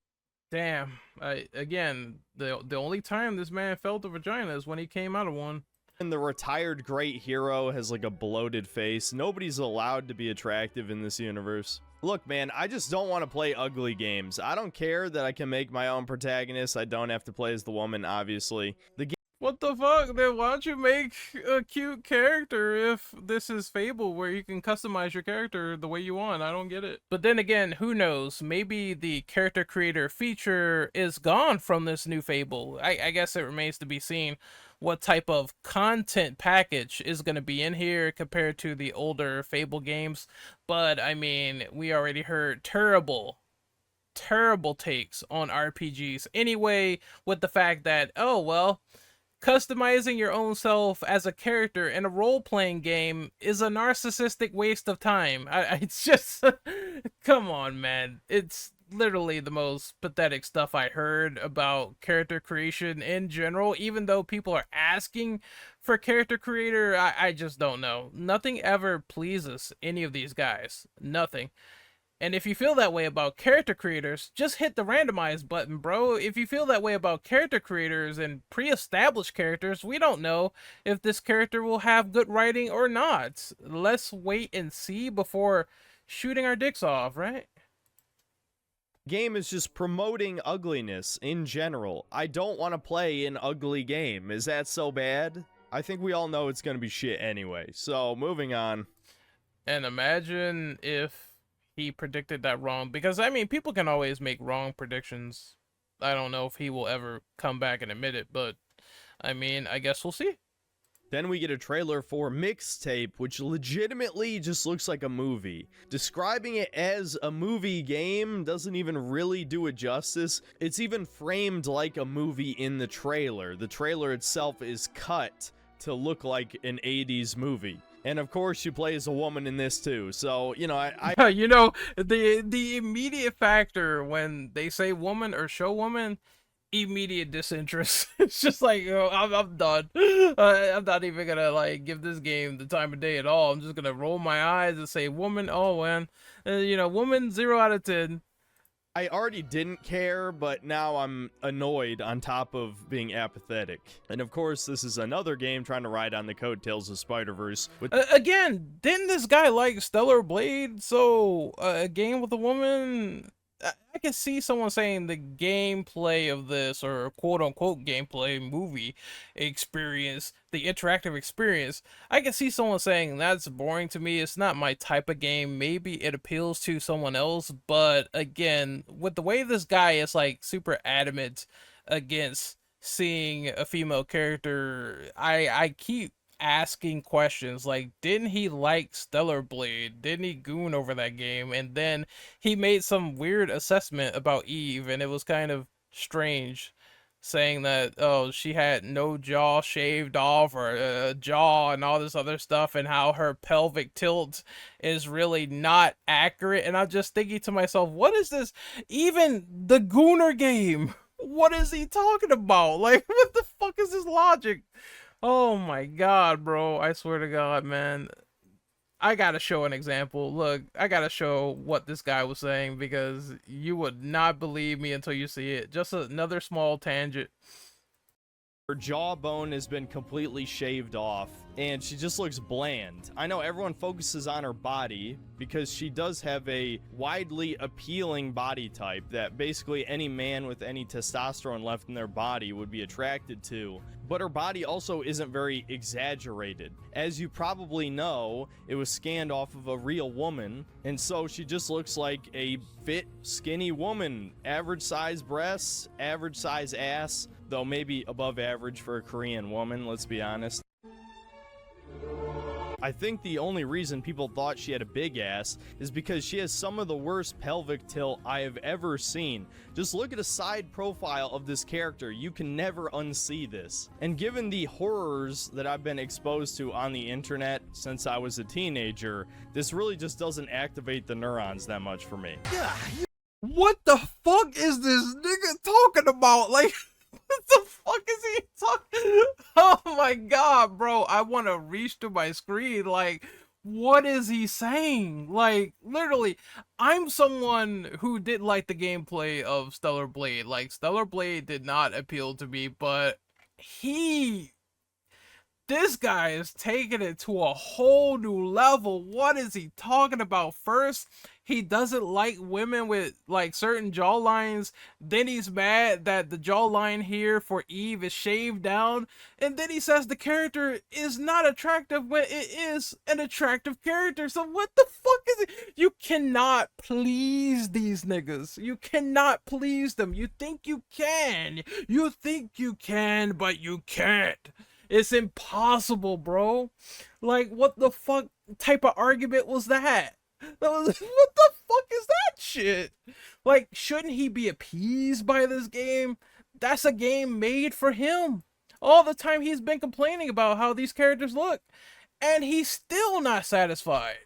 Damn. Again, the only time this man felt a vagina is when he came out of one. the retired great hero has like a bloated face. Nobody's allowed to be attractive in this universe. Look, man, I just don't want to play ugly games. I don't care that I can make my own protagonist. I don't have to play as the woman, obviously. The What the fuck? Then why don't you make a cute character if this is Fable where you can customize your character the way you want? I don't get it. But then again, who knows? Maybe the character creator feature is gone from this new Fable. I guess it remains to be seen what type of content package is going to be in here compared to the older Fable games. But I mean, we already heard terrible takes on RPGs anyway, with the fact that, oh well, customizing your own self as a character in a role-playing game is a narcissistic waste of time. It's just, come on, man. It's literally the most pathetic stuff I heard about character creation in general. Even though people are asking for character creator, I just don't know. Nothing ever pleases any of these guys. Nothing. And if you feel that way about character creators, just hit the randomize button, bro. If you feel that way about character creators and pre-established characters, we don't know if this character will have good writing or not. Let's wait and see before shooting our dicks off, right? game is just promoting ugliness in general. I don't want to play an ugly game. Is that so bad? I think we all know it's going to be shit anyway. So, moving on. And imagine if he predicted that wrong, because I mean, people can always make wrong predictions. I don't know if he will ever come back and admit it, but I mean, I guess we'll see. Then we get a trailer for Mixtape, which legitimately just looks like a movie. Describing it as a movie game doesn't even really do it justice. It's even framed like a movie in the trailer. The trailer itself is cut to look like an 80s movie. And of course, you play as a woman in this too. So, you know, you know, the immediate factor when they say woman or show woman, immediate disinterest. It's just like, oh, I'm done. I'm not even gonna like give this game the time of day at all. I'm just gonna roll my eyes and say woman. Oh man, you know, woman 0 out of 10. I already didn't care, but now I'm annoyed on top of being apathetic. And of course, this is another game trying to ride on the coattails of Spider-Verse. Again, didn't this guy like Stellar Blade? So a game with a woman. I can see someone saying the gameplay of this, or quote unquote gameplay movie experience, the interactive experience, I can see someone saying that's boring to me. It's not my type of game. Maybe it appeals to someone else, but again, with the way this guy is like super adamant against seeing a female character, I keep asking questions like, didn't he like Stellar Blade? Didn't he goon over that game? And then he made some weird assessment about Eve, and it was kind of strange, saying that, oh, she had no jaw shaved off, or a jaw and all this other stuff, and how her pelvic tilt is really not accurate. And I'm just thinking to myself, what is this? Even the Gooner game, what is he talking about? Like, what the fuck is this logic? Oh my god, bro. I swear to god, man. I gotta show an example. Look, I gotta show what this guy was saying, because you would not believe me until you see it. Just another small tangent. Her jawbone has been completely shaved off, and she just looks bland. I know everyone focuses on her body, because she does have a widely appealing body type that basically any man with any testosterone left in their body would be attracted to. But her body also isn't very exaggerated. As you probably know, it was scanned off of a real woman, and so she just looks like a fit, skinny woman. Average size breasts, average size ass, though maybe above average for a Korean woman, let's be honest. I think the only reason people thought she had a big ass is because she has some of the worst pelvic tilt I have ever seen. Just look at a side profile of this character. You can never unsee this. And given the horrors that I've been exposed to on the internet since I was a teenager, this really just doesn't activate the neurons that much for me. What the fuck is this nigga talking about? Like, What the fuck is he talking? Oh my god, bro! I want to reach to my screen. Like, what is he saying? Like, literally, I'm someone who did like the gameplay of Stellar Blade. Like, Stellar Blade did not appeal to me, but this guy is taking it to a whole new level. What is he talking about? First, he doesn't like women with like certain jawlines. Then he's mad that the jawline here for Eve is shaved down. And then he says the character is not attractive when it is an attractive character. So what the fuck is it? You cannot please these niggas. You cannot please them. You think you can. You think you can, but you can't. It's impossible, bro. Like, what the fuck type of argument was that? What the fuck is that shit? Like, shouldn't he be appeased by this game? That's a game made for him. All the time he's been complaining about how these characters look, and he's still not satisfied.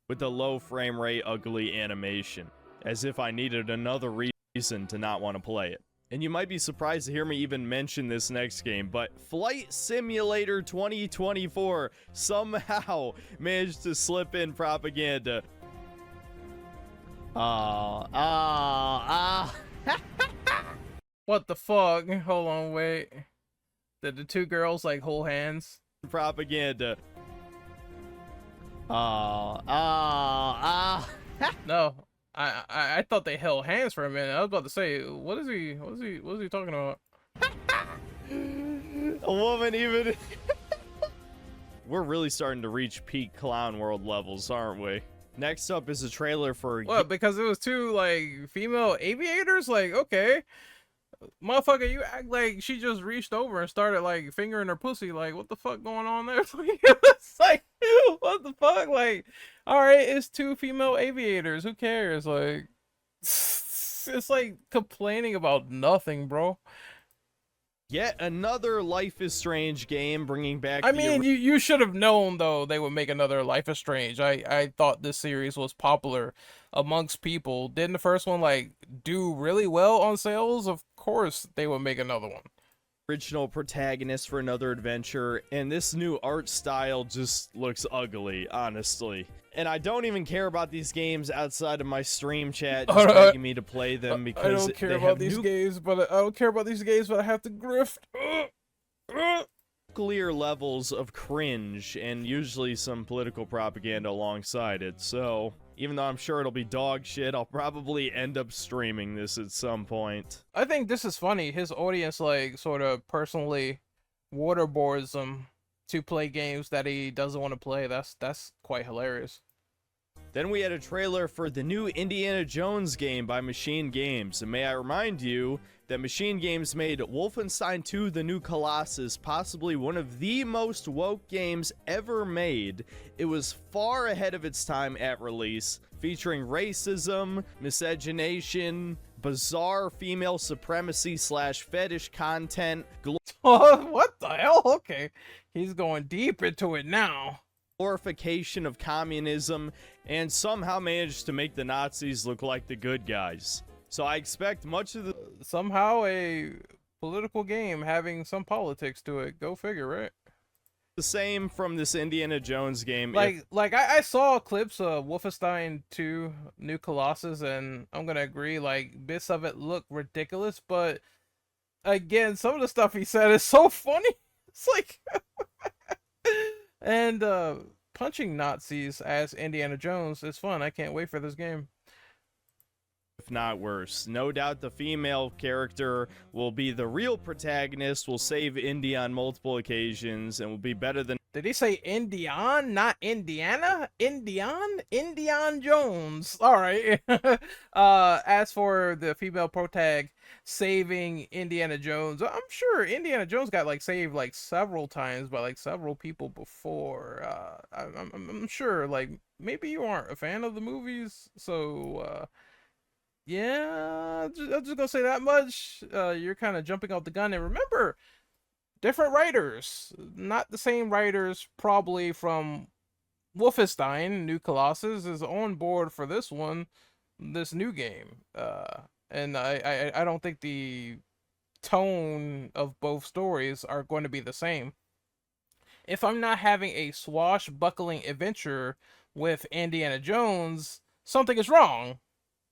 With the low frame rate, ugly animation, as if I needed another reason to not want to play it. And you might be surprised to hear me even mention this next game, but Flight Simulator 2024 somehow managed to slip in propaganda. What the fuck? Hold on, wait. Did the two girls like hold hands? Propaganda. No. I thought they held hands for a minute. I was about to say, what is he talking about? A woman even. We're really starting to reach peak clown world levels, aren't we? Next up is a trailer for What, because it was two like female aviators? Like, okay. Motherfucker, you act like she just reached over and started like fingering her pussy. Like, what the fuck going on there? It's like, what the fuck? Like, all right, it's two female aviators. Who cares? Like, it's like complaining about nothing, bro. yet another Life is Strange game, bringing back. I mean, you should have known though they would make another Life is Strange. I thought this series was popular amongst people. Didn't the first one like do really well on sales? Of course they would make another one. Original protagonist for another adventure, and this new art style just looks ugly, honestly. And I don't even care about these games outside of my stream chat, just begging me to play them because I don't care about these games, but I don't care about these games, but I have to grift. Clear levels of cringe and usually some political propaganda alongside it. So even though I'm sure it'll be dog shit, I'll probably end up streaming this at some point. I think this is funny. His audience like sort of personally waterboards him to play games that he doesn't want to play. That's quite hilarious. Then we had a trailer for the new Indiana Jones game by Machine Games. And may I remind you that Machine Games made Wolfenstein 2: The New Colossus possibly one of the most woke games ever made. It was far ahead of its time at release, featuring racism, miscegenation, bizarre female supremacy / fetish content, What the hell? Okay. He's going deep into it now. glorification of communism, and somehow managed to make the Nazis look like the good guys. So I expect much of the Somehow a political game having some politics to it. Go figure, right? same from this Indiana Jones game. Like I saw clips of Wolfenstein 2 New Colossus, and I'm gonna agree, like bits of it look ridiculous, but again, some of the stuff he said is so funny. It's like and punching Nazis as Indiana Jones is fun. I can't wait for this game. If not worse. No doubt the female character will be the real protagonist, will save Indy on multiple occasions, and will be better than. Did he say Indian, not Indiana? Indian Jones. All right. As for the female protag saving Indiana Jones, I'm sure Indiana Jones got like saved like several times by like several people before. I'm sure like maybe you aren't a fan of the movies, so yeah, I'm just gonna say that much. You're kind of jumping off the gun, and remember, different writers, not the same writers probably from Wolfenstein New Colossus is on board for this one, this new game. and I don't think the tone of both stories are going to be the same. If I'm not having a swashbuckling adventure with Indiana Jones, something is wrong,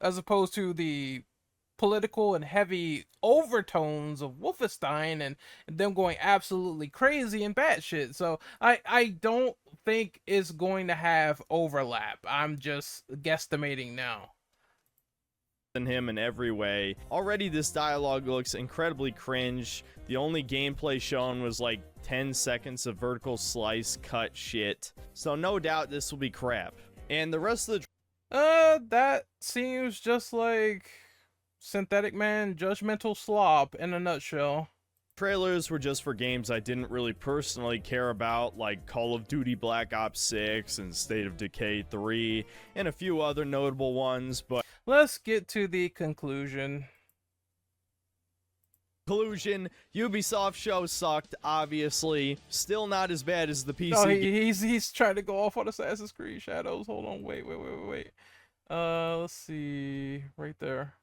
as opposed to the political and heavy overtones of Wolfenstein and them going absolutely crazy and batshit. So I don't think it's going to have overlap. I'm just guesstimating now. Than him in every way. Already this dialogue looks incredibly cringe. The only gameplay shown was like 10 seconds of vertical slice cut shit. So no doubt this will be crap. And the rest of the That seems just like Synthetic Man judgmental slop in a nutshell. trailers were just for games I didn't really personally care about, like Call of Duty Black Ops 6 and State of Decay 3, and a few other notable ones, but Let's get to the conclusion. Ubisoft show sucked, obviously. Still not as bad as the PC No, game. he's trying to go off on Assassin's Creed Shadows. Hold on, wait. Let's see, right there.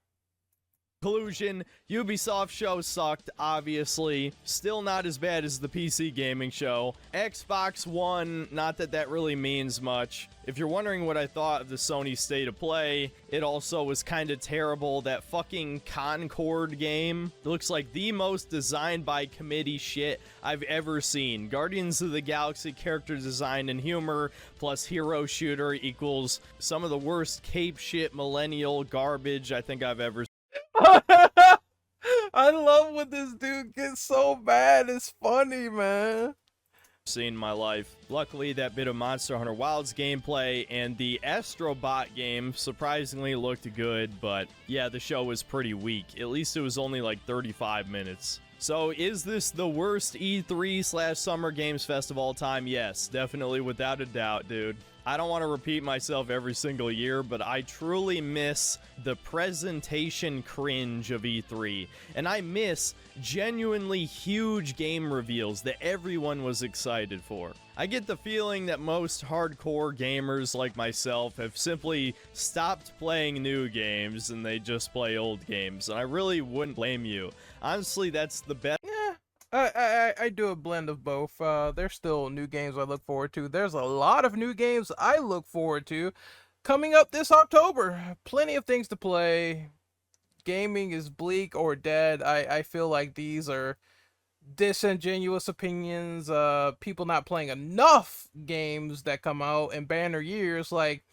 Ubisoft show sucked, obviously. Still not as bad as the PC gaming show. Xbox One, not that that really means much. If you're wondering what I thought of the Sony State of Play, it also was kind of terrible. That fucking Concord game looks like the most designed by committee shit I've ever seen. Guardians of the Galaxy character design and humor plus hero shooter equals some of the worst cape shit millennial garbage I think I've ever I love when this dude gets so bad. It's funny, man. seen in my life. Luckily, that bit of Monster Hunter Wilds gameplay and the Astrobot game surprisingly looked good, but yeah, the show was pretty weak. At least it was only like 35 minutes. So is this the worst E3/Summer Games Fest of all time? Yes, definitely, without a doubt, dude. I don't want to repeat myself every single year, but I truly miss the presentation cringe of E3. And I miss genuinely huge game reveals that everyone was excited for. I get the feeling that most hardcore gamers like myself have simply stopped playing new games and they just play old games. And I really wouldn't blame you. Honestly, that's the best. Yeah, I do a blend of both. There's still new games I look forward to. There's a lot of new games I look forward to coming up this October. Plenty of things to play. Gaming is bleak or dead. I feel like these are disingenuous opinions. People not playing enough games that come out in banner years. Like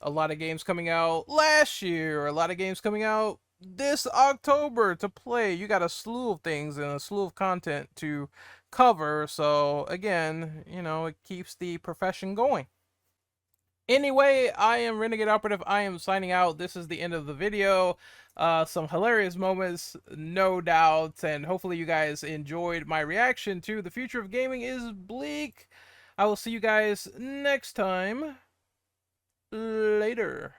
a lot of games coming out last year, or a lot of games coming out this October to play. You got a slew of things and a slew of content to cover. So again, you know, it keeps the profession going. Anyway, I am Renegade Operative. I am signing out. This is the end of the video. Some hilarious moments, no doubt, and hopefully you guys enjoyed my reaction to The Future of Gaming is Bleak. I will see you guys next time. Later.